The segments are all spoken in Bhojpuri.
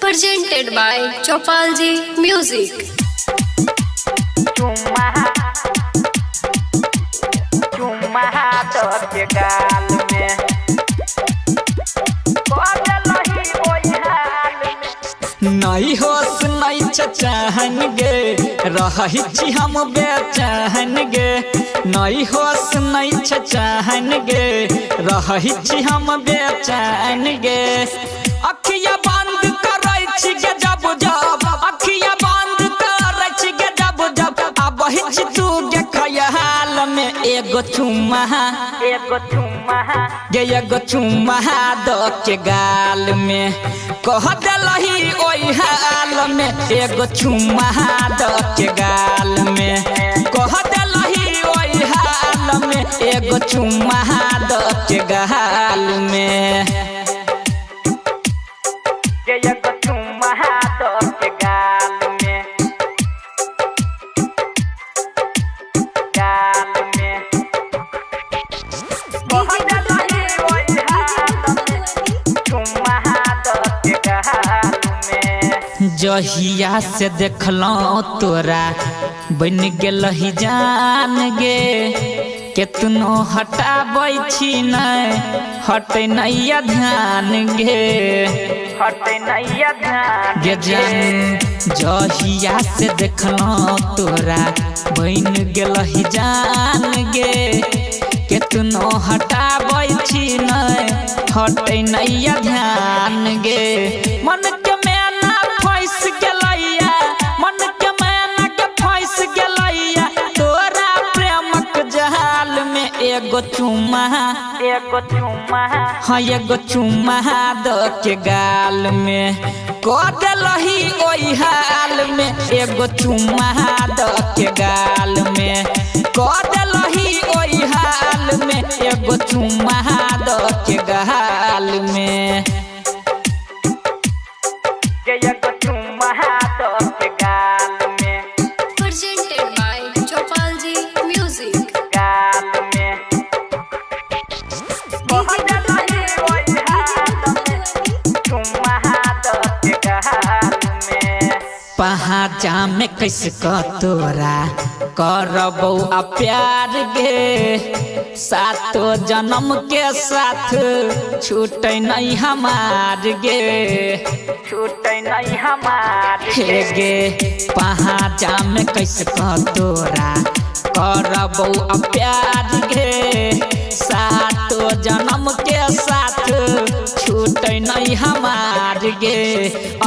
presented by Chopalji Music. चुम्मा तो के गाल में नहीं होश नहीं चचहन गे रही छी हम बेचैन गे नहीं होश नहीं चचहन गे रही छी हम बेचैन गे अखिया बंद करै छी गे जब जब अखिया बंद करै छी गे जब जब आबहि छी तू गे ख्याल में एगो चुम्मा गे एगो चुम्मा दो के गाल में कह देलही ओई हाल में एगो चुम्मा दो के गाल में कह देलही ओई हाल में एगो चुम्मा दो के गाल में एगो चुम्मा दो के गाल में जहिया से देखलो तोरा बन गेलही जान गे केतनो हटाबै छी नहीं हटे नैया ध्यान गे हटे नैया ध्यान गे जान जहिया से देखलो तोरा बन गेलही जान गे केतनो हटाबै छी नहीं हटे नैया ध्यान गे मन के मैना फंस गेलैया मन के मैना के फंस गेलैया तोरा प्रेमक जहाल में एगो चुम्मा हाँ एगो चुम्मा दो के गाल में कह देलही ओई हाल में एगो चुम्मा दो के गाल में कह देलही ओई हाल में एगो चुम्मा दो के गाल में एगो चुम्मा दो के गाल में Presented by Chopalji Music. गाल में पहाचा में कैसे तोरा करबो आ प्यार गे सातो जन्म के साथ छूटे नहीं हमार गे छूटे नहीं हमार गे पहाचा में कैसे तोरा करबो आ प्यार गे सातो जन्म के साथ छूटे नहीं हमार गे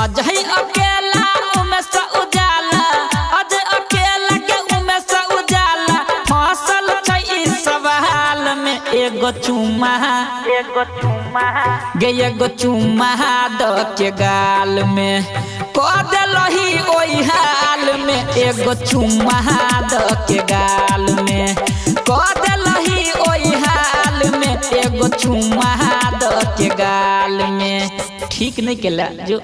अजय अकेला उमें से उजाला अजय अकेला के उमें से उजाला फसल छै इस सवाल में एगो चुम्मा गे एगो चुम्मा दो के गाल में कह देलही ओई हाल में एगो चुम्मा दो के गाल में कह देलही ओई हाल में एगो चुम्मा दो के गाल में ठीक नहीं केला जो